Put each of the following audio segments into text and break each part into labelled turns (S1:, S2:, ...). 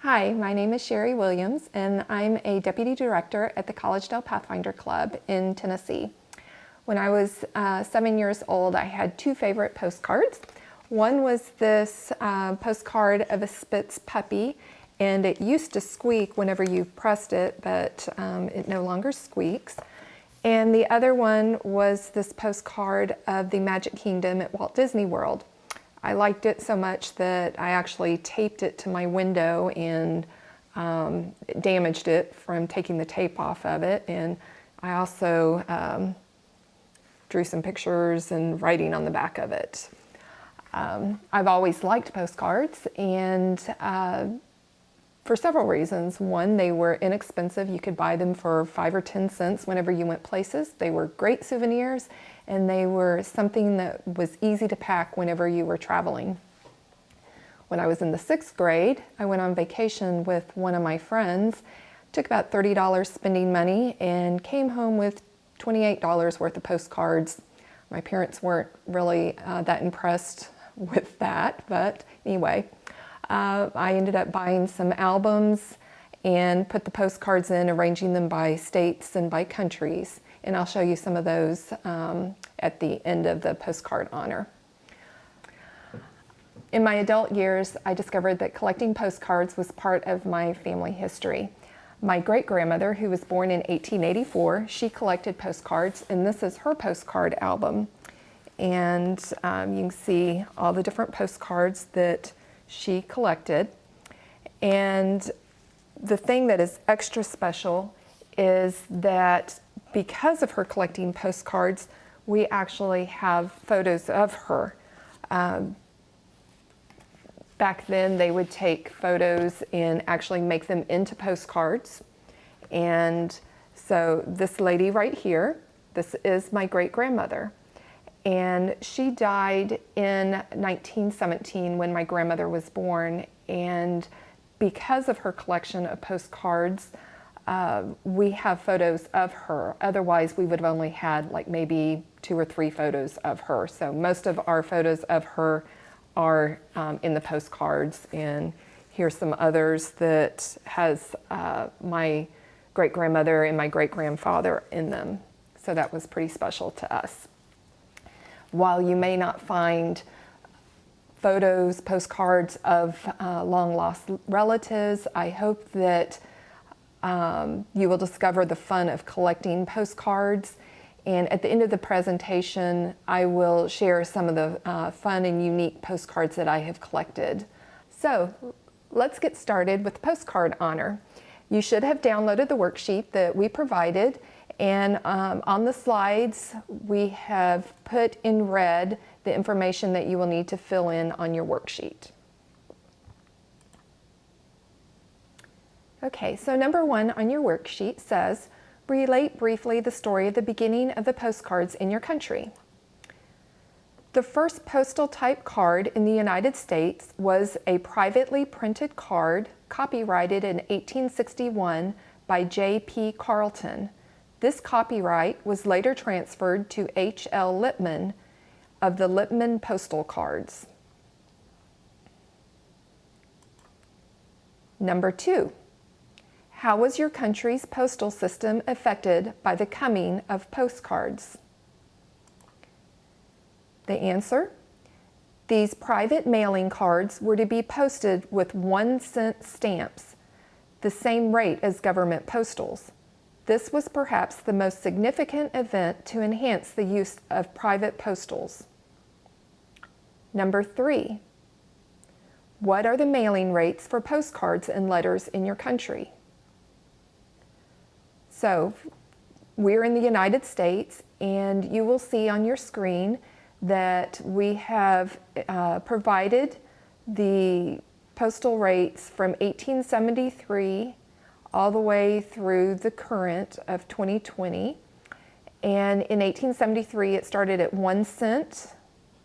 S1: Hi, my name is Sherry Williams, and I'm a Deputy Director at the Collegedale Pathfinder Club in Tennessee. When I was 7 years old, I had two favorite postcards. One was this postcard of a Spitz puppy, and it used to squeak whenever you pressed it, but it no longer squeaks. And the other one was this postcard of the Magic Kingdom at Walt Disney World. I liked it so much that I actually taped it to my window and damaged it from taking the tape off of it. And I also drew some pictures and writing on the back of it. I've always liked postcards, and for several reasons. One, they were inexpensive. You could buy them for 5 or 10 cents whenever you went places. They were great souvenirs, and they were something that was easy to pack whenever you were traveling. When I was in the 6th grade, I went on vacation with one of my friends, took about $30 spending money, and came home with $28 worth of postcards. My parents weren't really that impressed with that, but anyway. I ended up buying some albums and put the postcards in, arranging them by states and by countries. And I'll show you some of those at the end of the postcard honor. In my adult years, I discovered that collecting postcards was part of my family history. My great-grandmother, who was born in 1884, she collected postcards, and this is her postcard album. And you can see all the different postcards that she collected. And the thing that is extra special is that because of her collecting postcards, we actually have photos of her. Back then, they would take photos and actually make them into postcards. And so this lady right here, this is my great-grandmother. And she died in 1917 when my grandmother was born. And because of her collection of postcards, we have photos of her. Otherwise, we would have only had like maybe 2 or 3 photos of her. So most of our photos of her are in the postcards. And here's some others that has my great-grandmother and my great-grandfather in them. So that was pretty special to us. While you may not find photos, postcards of long-lost relatives, I hope that you will discover the fun of collecting postcards. And at the end of the presentation, I will share some of the fun and unique postcards that I have collected. So let's get started with the postcard honor. You should have downloaded the worksheet that we provided. And on the slides, we have put in red the information that you will need to fill in on your worksheet. Okay, so number 1 on your worksheet says, relate briefly the story of the beginning of the postcards in your country. The first postal type card in the United States was a privately printed card copyrighted in 1861 by J.P. Carleton. This copyright was later transferred to H.L. Lippman of the Lippman Postal Cards. Number 2, how was your country's postal system affected by the coming of postcards? The answer, these private mailing cards were to be posted with 1-cent stamps, the same rate as government postals. This was perhaps the most significant event to enhance the use of private postals. Number 3, what are the mailing rates for postcards and letters in your country? So, we're in the United States, and you will see on your screen that we have provided the postal rates from 1873 all the way through the current of 2020. And in 1873, it started at 1 cent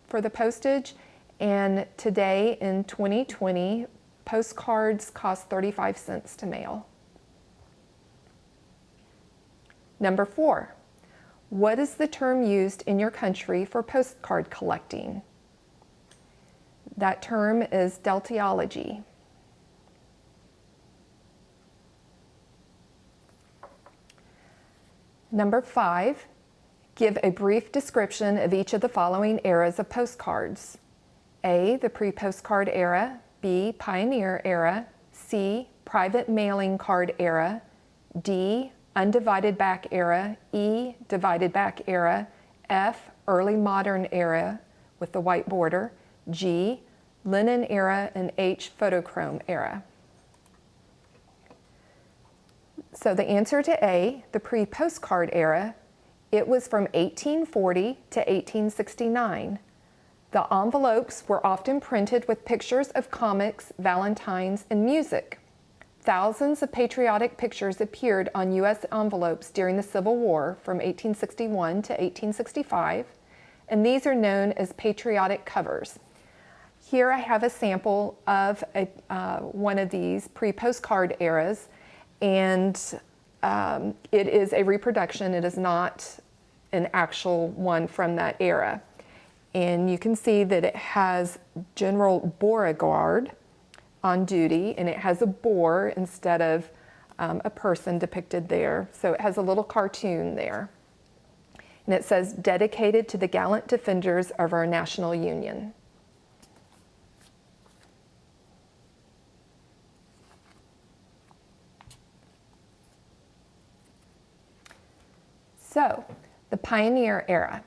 S1: for the postage. And today in 2020, postcards cost 35 cents to mail. Number 4, what is the term used in your country for postcard collecting? That term is deltiology. Number 5, give a brief description of each of the following eras of postcards. A, the pre-postcard era, B, pioneer era, C, private mailing card era, D, undivided back era, E, divided back era, F, early modern era with the white border, G, linen era, and H, photochrome era. So the answer to A, the pre-postcard era, it was from 1840 to 1869. The envelopes were often printed with pictures of comics, valentines, and music. Thousands of patriotic pictures appeared on U.S. envelopes during the Civil War from 1861 to 1865, and these are known as patriotic covers. Here I have a sample of one of these pre-postcard eras, and it is a reproduction. It is not an actual one from that era. And you can see that it has General Beauregard on duty, and it has a boar instead of a person depicted there. So it has a little cartoon there. And it says, "Dedicated to the gallant defenders of our national union." So, the pioneer era.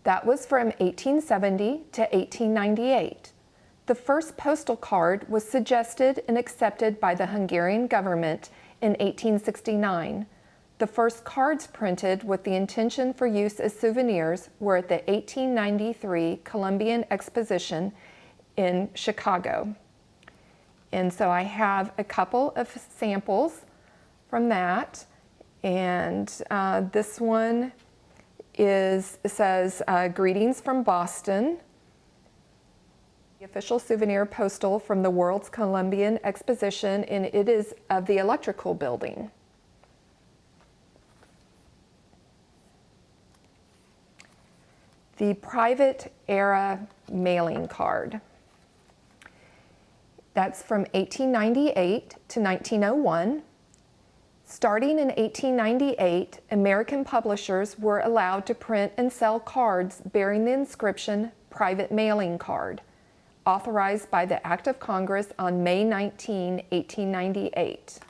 S1: That was from 1870 to 1898. The first postal card was suggested and accepted by the Hungarian government in 1869. The first cards printed with the intention for use as souvenirs were at the 1893 Columbian Exposition in Chicago. And so I have a couple of samples from that. And this one says, "Greetings from Boston." The official souvenir postal from the World's Columbian Exposition, and it is of the Electrical Building. The private era mailing card. That's from 1898 to 1901. Starting in 1898, American publishers were allowed to print and sell cards bearing the inscription "Private Mailing Card," authorized by the Act of Congress on May 19, 1898.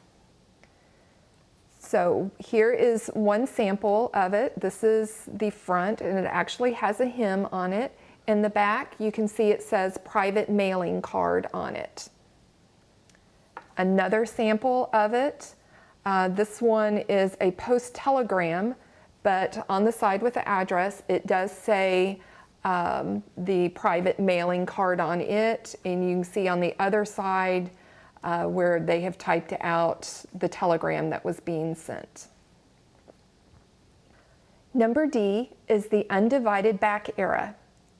S1: So here is one sample of it. This is the front, and it actually has a hymn on it. In the back, you can see it says "Private Mailing Card" on it. Another sample of it. This one is a post telegram, but on the side with the address, it does say the private mailing card on it, and you can see on the other side where they have typed out the telegram that was being sent. Number D is the undivided back era.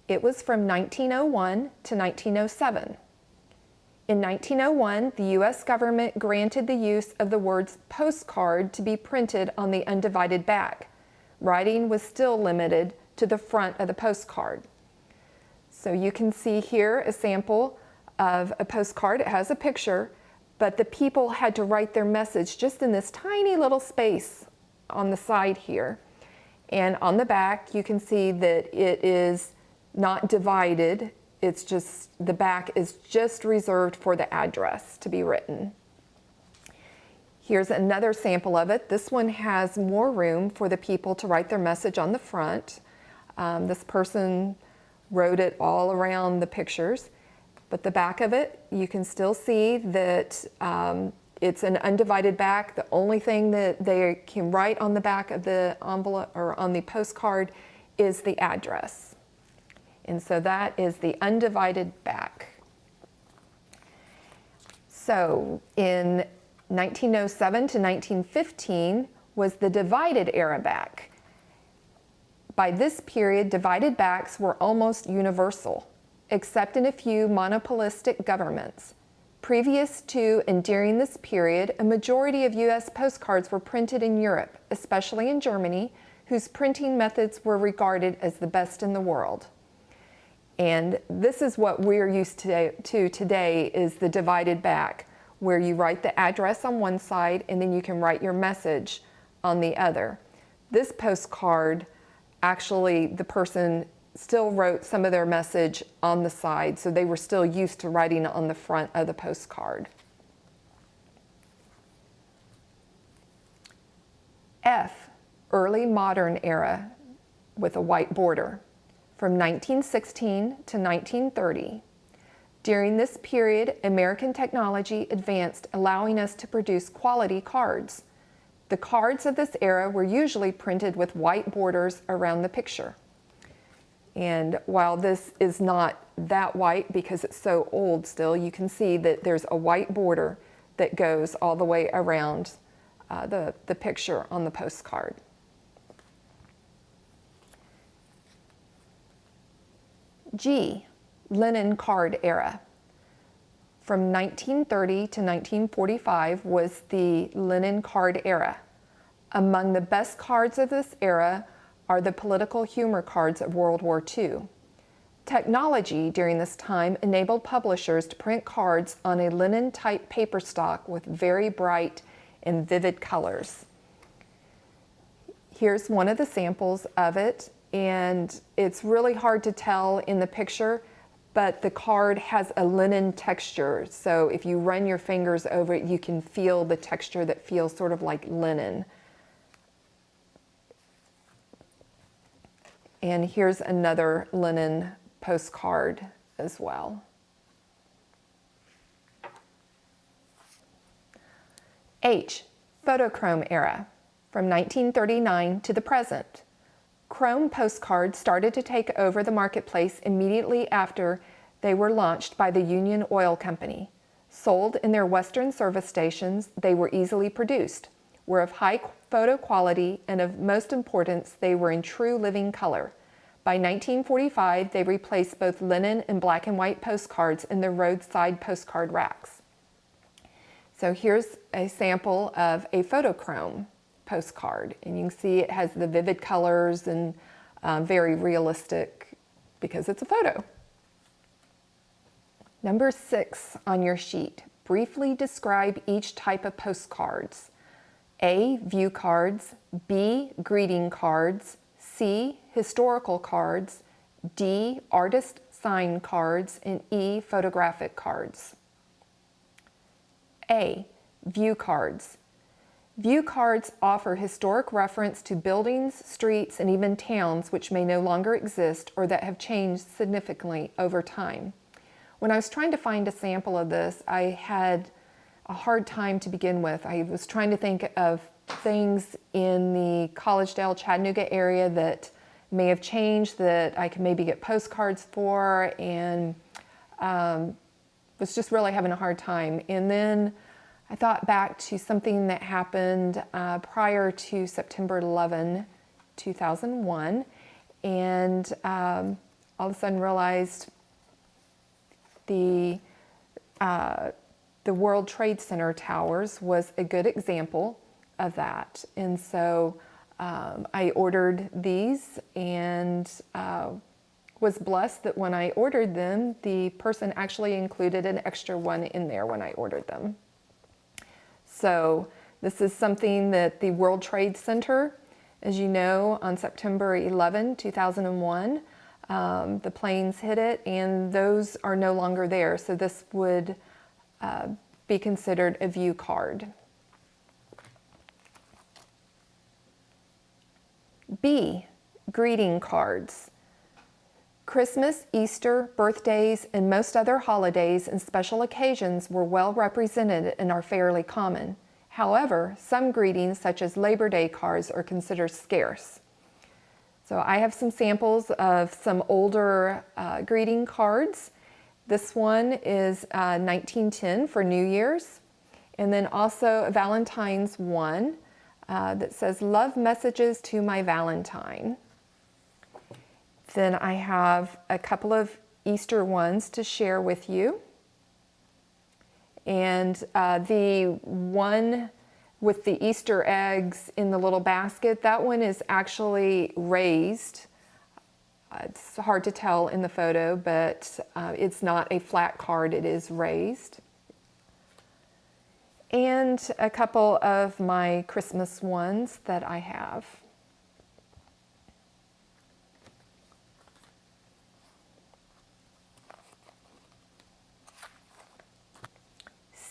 S1: It was from 1901 to 1907. In 1901, the U.S. government granted the use of the words "postcard" to be printed on the undivided back. Writing was still limited to the front of the postcard. So you can see here a sample of a postcard. It has a picture, but the people had to write their message just in this tiny little space on the side here. And on the back, you can see that it is not divided. It's just, the back is just reserved for the address to be written. Here's another sample of it. This one has more room for the people to write their message on the front. This person wrote it all around the pictures, but the back of it, you can still see that it's an undivided back. The only thing that they can write on the back of the envelope or on the postcard is the address. And so that is the undivided back. So in 1907 to 1915 was the divided era back. By this period, divided backs were almost universal, except in a few monopolistic governments. Previous to and during this period, a majority of U.S. postcards were printed in Europe, especially in Germany, whose printing methods were regarded as the best in the world. And this is what we're used to today is the divided back, where you write the address on one side and then you can write your message on the other. This postcard, actually, the person still wrote some of their message on the side, so they were still used to writing on the front of the postcard. F, early modern era with a white border, from 1916 to 1930. During this period, American technology advanced, allowing us to produce quality cards. The cards of this era were usually printed with white borders around the picture. And while this is not that white because it's so old still, you can see that there's a white border that goes all the way around the picture on the postcard. G, linen card era. From 1930 to 1945 was the linen card era. Among the best cards of this era are the political humor cards of World War II. Technology during this time enabled publishers to print cards on a linen-type paper stock with very bright and vivid colors. Here's one of the samples of it, and it's really hard to tell in the picture, but the card has a linen texture, so if you run your fingers over it, you can feel the texture that feels sort of like linen. And here's another linen postcard as well. H, photochrome era, from 1939 to the present. Chrome postcards started to take over the marketplace immediately after they were launched by the Union Oil Company. Sold in their Western service stations, they were easily produced, were of high photo quality, and of most importance, they were in true living color. By 1945, they replaced both linen and black and white postcards in the roadside postcard racks. So here's a sample of a photochrome postcard, and you can see it has the vivid colors and very realistic because it's a photo. Number 6 on your sheet, briefly describe each type of postcards. A, view cards, B, greeting cards, C, historical cards, D, artist sign cards, and E, photographic cards. A, view cards. View cards offer historic reference to buildings, streets, and even towns which may no longer exist or that have changed significantly over time. When I was trying to find a sample of this, I had a hard time to begin with. I was trying to think of things in the Collegedale, Chattanooga area that may have changed that I could maybe get postcards for, and was just really having a hard time. And then I thought back to something that happened prior to September 11, 2001, and all of a sudden realized the World Trade Center towers was a good example of that. And so I ordered these, and was blessed that when I ordered them, the person actually included an extra one in there when I ordered them. So this is something that the World Trade Center, as you know, on September 11, 2001, the planes hit it, and those are no longer there. So this would be considered a view card. B, greeting cards. Christmas, Easter, birthdays, and most other holidays and special occasions were well represented and are fairly common. However, some greetings, such as Labor Day cards, are considered scarce. So I have some samples of some older greeting cards. This one is 1910 for New Year's, and then also a Valentine's one that says, "Love messages to my Valentine." Then I have a couple of Easter ones to share with you. And the one with the Easter eggs in the little basket, that one is actually raised. It's hard to tell in the photo, but it's not a flat card, it is raised. And a couple of my Christmas ones that I have.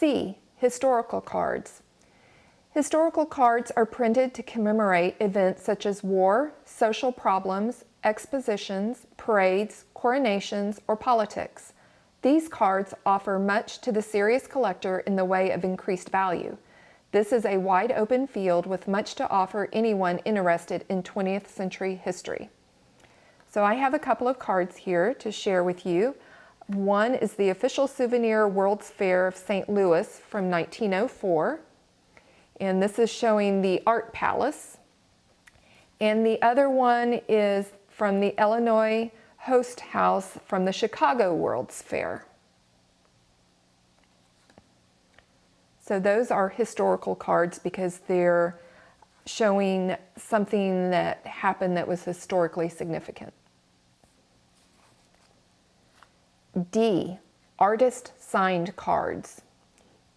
S1: C, historical cards. Historical cards are printed to commemorate events such as war, social problems, expositions, parades, coronations, or politics. These cards offer much to the serious collector in the way of increased value. This is a wide open field with much to offer anyone interested in 20th century history. So I have a couple of cards here to share with you. One is the official souvenir World's Fair of St. Louis from 1904. And this is showing the Art Palace. And the other one is from the Illinois Host House from the Chicago World's Fair. So those are historical cards because they're showing something that happened that was historically significant. D, artist signed cards.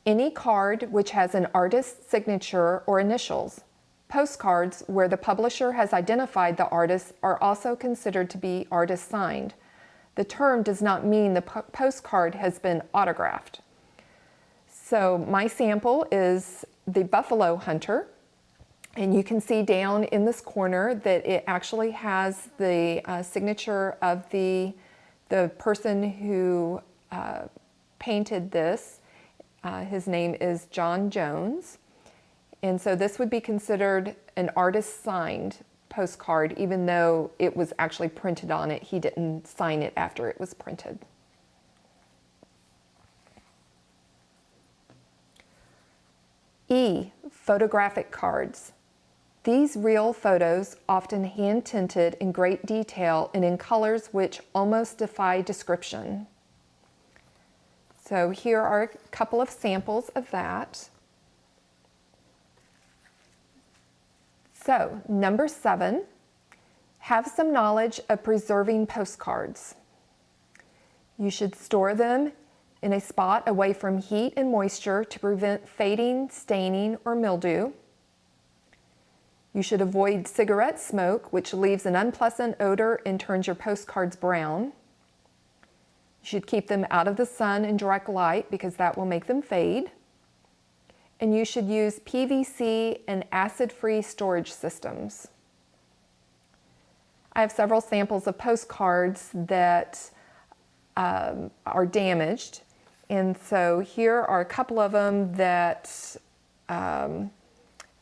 S1: Any card which has an artist's signature or initials. Postcards where the publisher has identified the artist are also considered to be artist signed. The term does not mean the postcard has been autographed. So my sample is the Buffalo Hunter, and you can see down in this corner that it actually has the signature of the person who painted this. His name is John Jones. And so this would be considered an artist signed postcard, even though it was actually printed on it. He didn't sign it after it was printed. E, photographic cards. These real photos, often hand tinted in great detail and in colors which almost defy description. So here are a couple of samples of that. So number 7, have some knowledge of preserving postcards. You should store them in a spot away from heat and moisture to prevent fading, staining, or mildew. You should avoid cigarette smoke, which leaves an unpleasant odor and turns your postcards brown. You should keep them out of the sun and direct light because that will make them fade. And you should use PVC and acid-free storage systems. I have several samples of postcards that are damaged. And so here are a couple of them that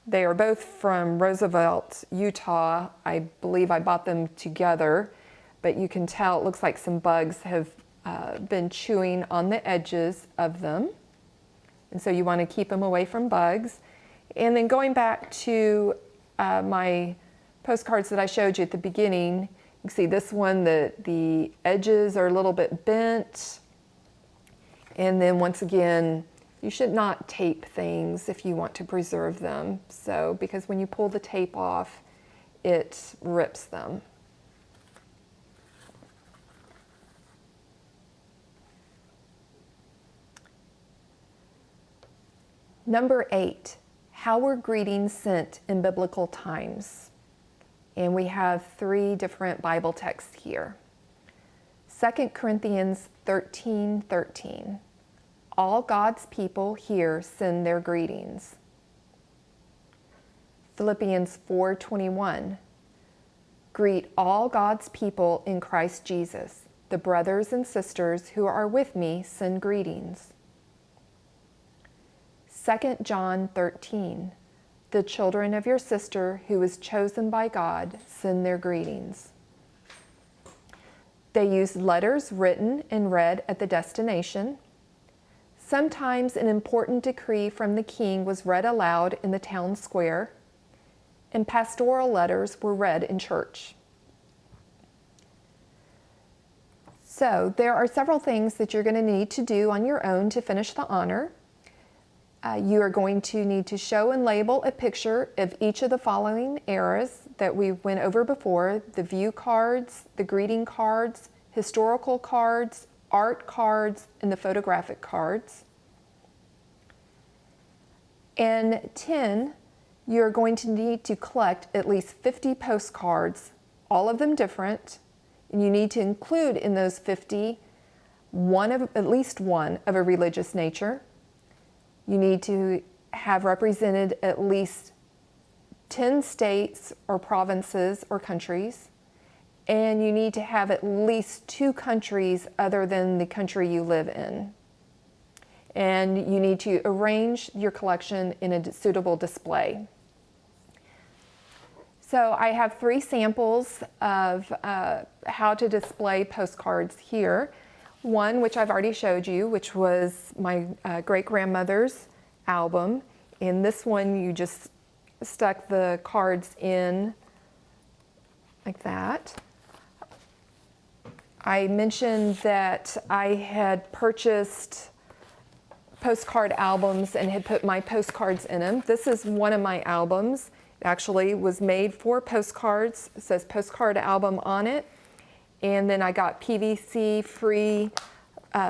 S1: they are both from Roosevelt, Utah. I believe I bought them together, but you can tell it looks like some bugs have been chewing on the edges of them. And so you want to keep them away from bugs. And then going back to my postcards that I showed you at the beginning, you can see this one, the edges are a little bit bent. And then once again, you should not tape things if you want to preserve them. So, because when you pull the tape off, it rips them. Number 8, how were greetings sent in biblical times? And we have 3 different Bible texts here. 2 Corinthians 13:13. All God's people here send their greetings. Philippians 4:21. Greet all God's people in Christ Jesus. The brothers and sisters who are with me send greetings. 2 John 13. The children of your sister who is chosen by God send their greetings. They used letters written and read at the destination. Sometimes an important decree from the king was read aloud in the town square, and pastoral letters were read in church. So there are several things that you're going to need to do on your own to finish the honor. You are going to need to show and label a picture of each of the following eras that we went over before: the view cards, the greeting cards, historical cards, art cards, and the photographic cards. And 10, you're going to need to collect at least 50 postcards, all of them different, and you need to include in those 50 at least one of a religious nature. You need to have represented at least 10 states or provinces or countries, and you need to have at least 2 countries other than the country you live in. And you need to arrange your collection in a suitable display. So I have 3 samples of how to display postcards here. One, which I've already showed you, which was my great-grandmother's album. In this one, you just stuck the cards in like that. I mentioned that I had purchased postcard albums and had put my postcards in them. This is one of my albums. It actually was made for postcards. It says postcard album on it. And then I got PVC-free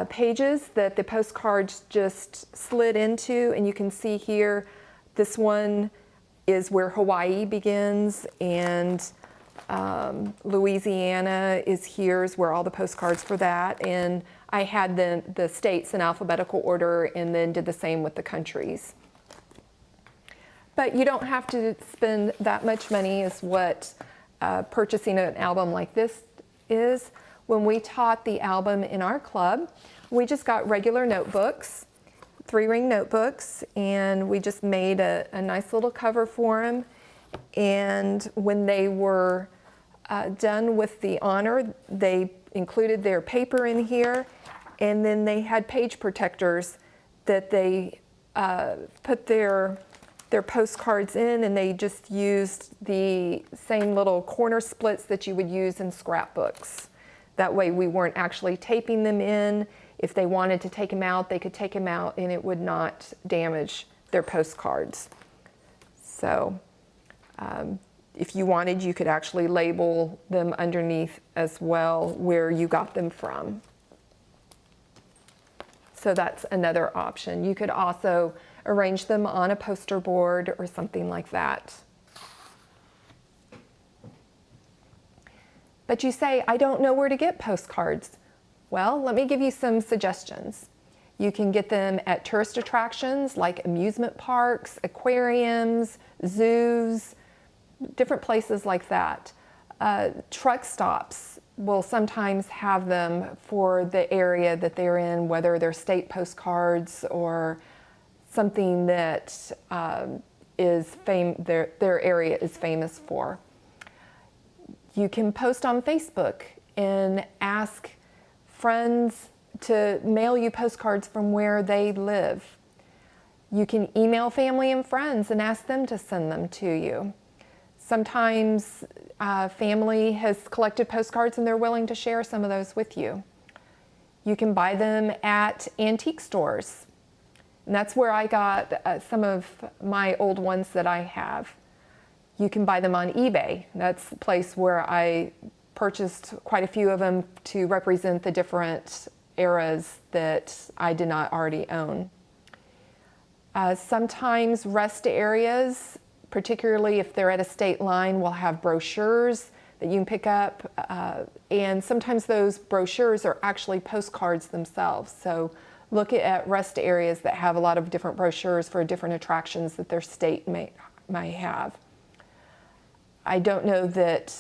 S1: pages that the postcards just slid into. And you can see here, this one is where Hawaii begins, and Louisiana is here, is where all the postcards for that. And I had the states in alphabetical order and then did the same with the countries. But you don't have to spend that much money as what purchasing an album like this is. When we taught the album in our club, we just got regular notebooks, 3-ring notebooks, and we just made a nice little cover for them. And when they were done with the honor, they included their paper in here, and then they had page protectors that they put their postcards in, and they just used the same little corner splits that you would use in scrapbooks. That way we weren't actually taping them in. If they wanted to take them out, they could take them out and it would not damage their postcards. So if you wanted, you could actually label them underneath as well where you got them from. So that's another option. You could also arrange them on a poster board or something like that. But you say, I don't know where to get postcards. Well, let me give you some suggestions. You can get them at tourist attractions like amusement parks, aquariums, zoos, different places like that. Truck stops will sometimes have them for the area that they're in, whether they're state postcards or something that their area is famous for. You can post on Facebook and ask friends to mail you postcards from where they live. You can email family and friends and ask them to send them to you. Sometimes family has collected postcards and they're willing to share some of those with you. You can buy them at antique stores. And that's where I got some of my old ones that I have. You can buy them on eBay. That's the place where I purchased quite a few of them to represent the different eras that I did not already own. Sometimes rest areas, particularly if they're at a state line, will have brochures that you can pick up. And sometimes those brochures are actually postcards themselves. So look at rest areas that have a lot of different brochures for different attractions that their state may have. I don't know that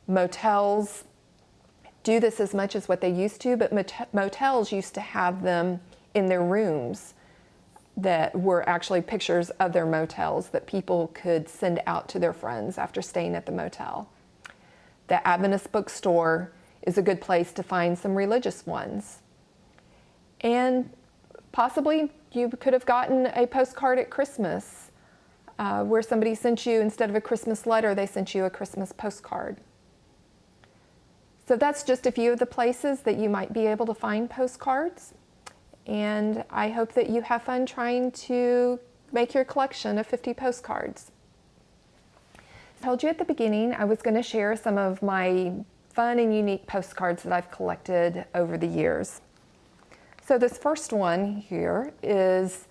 S1: motels do this as much as what they used to, but motels used to have them in their rooms that were actually pictures of their motels that people could send out to their friends after staying at the motel. The Adventist bookstore is a good place to find some religious ones. And possibly you could have gotten a postcard at Christmas where somebody sent you, instead of a Christmas letter, they sent you a Christmas postcard. So that's just a few of the places that you might be able to find postcards. And I hope that you have fun trying to make your collection of 50 postcards. I told you at the beginning I was going to share some of my fun and unique postcards that I've collected over the years. So this first one here is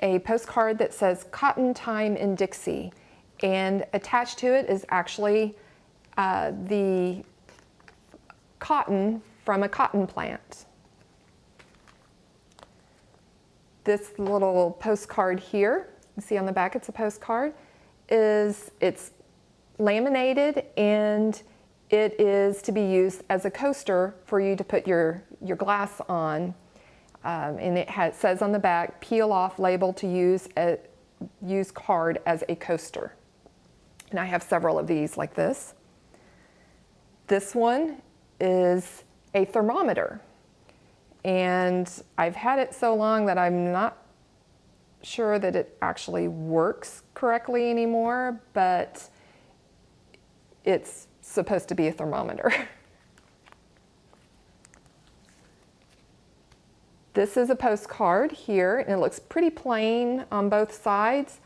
S1: a postcard that says Cotton Time in Dixie, and attached to it is actually the cotton from a cotton plant. This little postcard here, you see on the back it's a postcard, it's laminated and it is to be used as a coaster for you to put your glass on. And it says on the back, peel off label to use card as a coaster. And I have several of these like this. This one is a thermometer. And I've had it so long that I'm not sure that it actually works correctly anymore, but it's supposed to be a thermometer. This is a postcard here, and it looks pretty plain on both sides,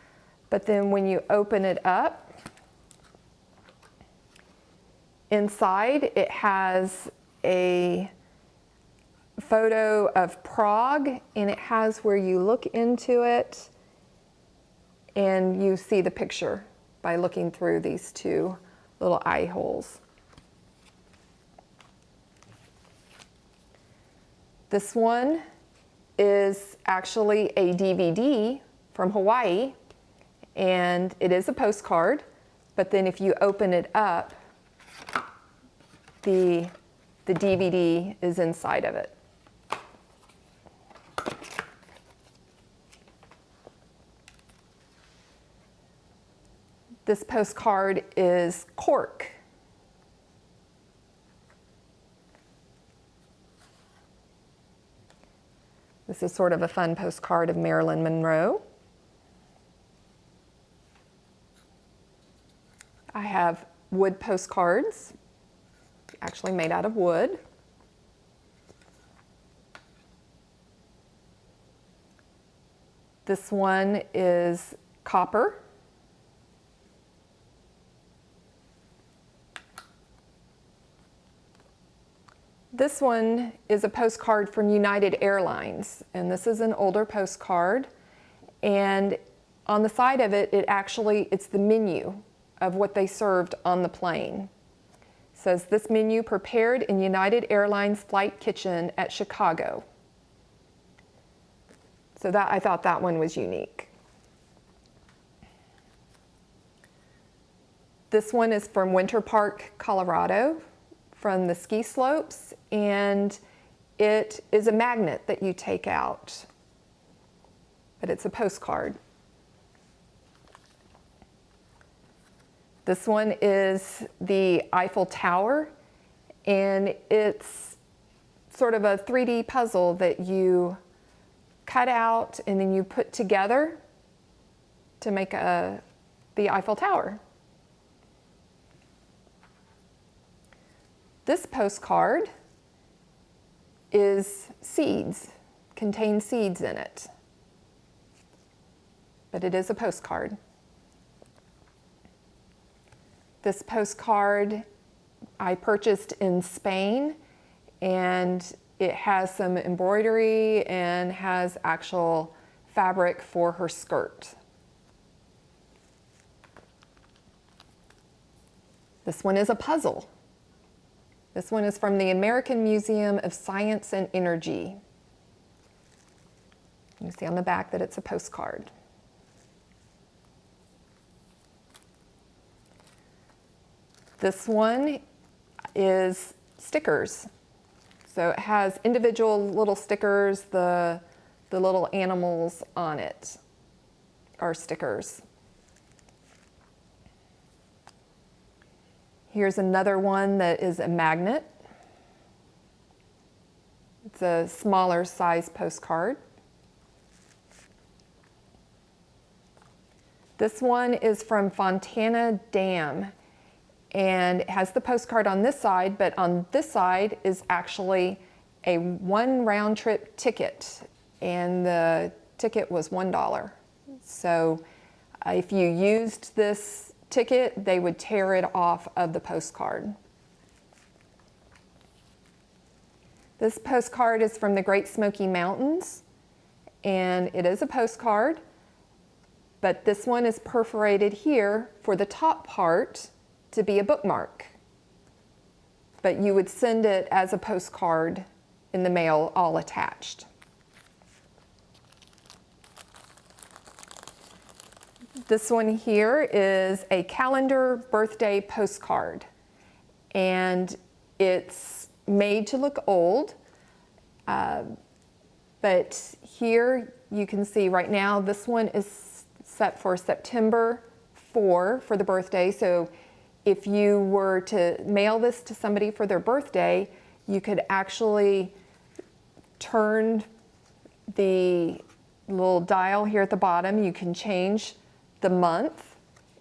S1: but then when you open it up, inside it has a photo of Prague, and it has where you look into it and you see the picture by looking through these two little eye holes. This one is actually a DVD from Hawaii, and it is a postcard, but then if you open it up, the DVD is inside of it. This postcard is cork. This is sort of a fun postcard of Marilyn Monroe. I have wood postcards, actually made out of wood. This one is copper. This one is a postcard from United Airlines, and this is an older postcard, and on the side of it, it's the menu of what they served on the plane. It says, this menu prepared in United Airlines flight kitchen at Chicago. So I thought that one was unique. This one is from Winter Park, Colorado, from the ski slopes, and it is a magnet that you take out, but it's a postcard. This one is the Eiffel Tower, and it's sort of a 3D puzzle that you cut out and then you put together to make the Eiffel Tower. This postcard is seeds, contains seeds in it, but it is a postcard. This postcard I purchased in Spain, and it has some embroidery and has actual fabric for her skirt. This one is a puzzle. This one is from the American Museum of Science and Energy. You see on the back that it's a postcard. This one is stickers. So it has individual little stickers, the little animals on it are stickers. Here's another one that is a magnet. It's a smaller size postcard. This one is from Fontana Dam, and it has the postcard on this side, but on this side is actually a one round trip ticket, and the ticket was $1. So if you used this ticket, they would tear it off of the postcard. This postcard is from the Great Smoky Mountains, and it is a postcard, but this one is perforated here for the top part to be a bookmark. But you would send it as a postcard in the mail, all attached. This one here is a calendar birthday postcard, and it's made to look old, but here you can see right now this one is set for September 4 for the birthday. So if you were to mail this to somebody for their birthday, you could actually turn the little dial here at the bottom. You can change the month,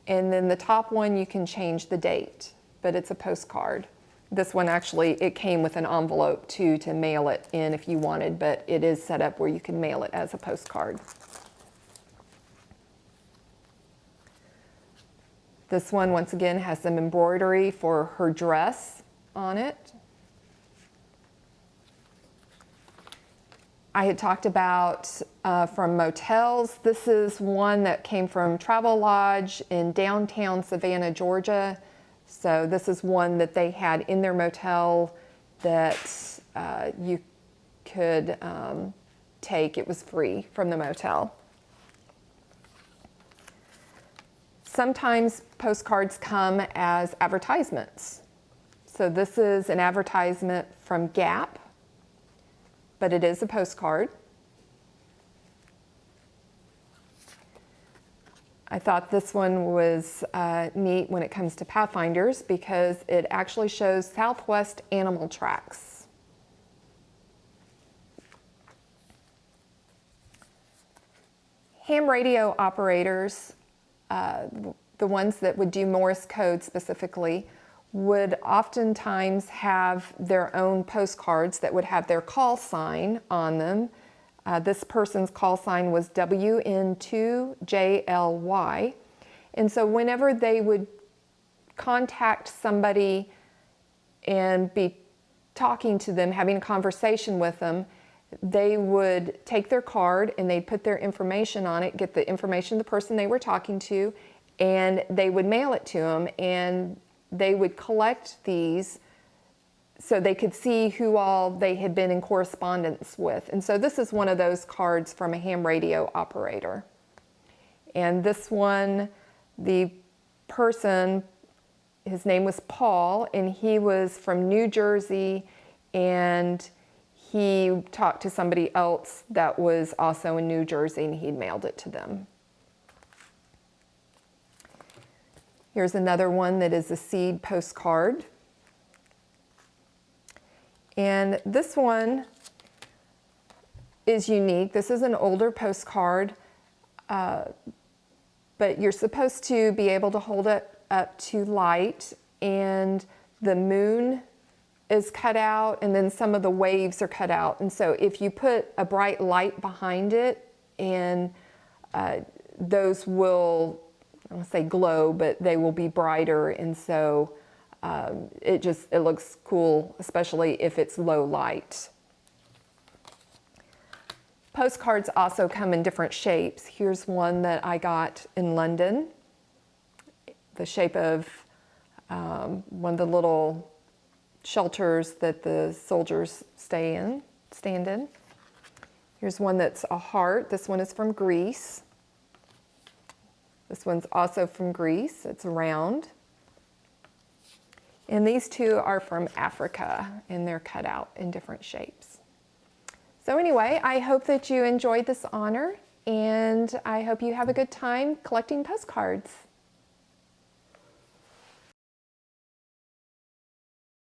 S1: and then the top one you can change the date, but it's a postcard. This one actually, it came with an envelope too to mail it in if you wanted, but it is set up where you can mail it as a postcard. This one, once again, has some embroidery for her dress on it. I had talked about from motels. This is one that came from Travel Lodge in downtown Savannah, Georgia. So this is one that they had in their motel that you could take. It was free from the motel. Sometimes postcards come as advertisements. So this is an advertisement from Gap, but it is a postcard. I thought this one was neat when it comes to Pathfinders because it actually shows Southwest animal tracks. Ham radio operators, the ones that would do Morse code specifically, would oftentimes have their own postcards that would have their call sign on them. This person's call sign was WN2JLY. And so whenever they would contact somebody and be talking to them, having a conversation with them, they would take their card and they'd put their information on it, get the information of the person they were talking to, and they would mail it to them, and they would collect these so they could see who all they had been in correspondence with. And so this is one of those cards from a ham radio operator. And this one, the person, his name was Paul, and he was from New Jersey, and he talked to somebody else that was also in New Jersey, and he'd mailed it to them. Here's another one that is a seed postcard. And this one is unique. This is an older postcard, but you're supposed to be able to hold it up to light, and the moon is cut out, and then some of the waves are cut out. And so if you put a bright light behind it, and those will, I don't want to say glow, but they will be brighter, and so it looks cool, especially if it's low light. Postcards also come in different shapes. Here's one that I got in London, the shape of one of the little shelters that the soldiers stand in. Here's one that's a heart. This one is from Greece. This one's also from Greece. It's round. And these two are from Africa, and they're cut out in different shapes. So anyway, I hope that you enjoyed this honor, and I hope you have a good time collecting postcards.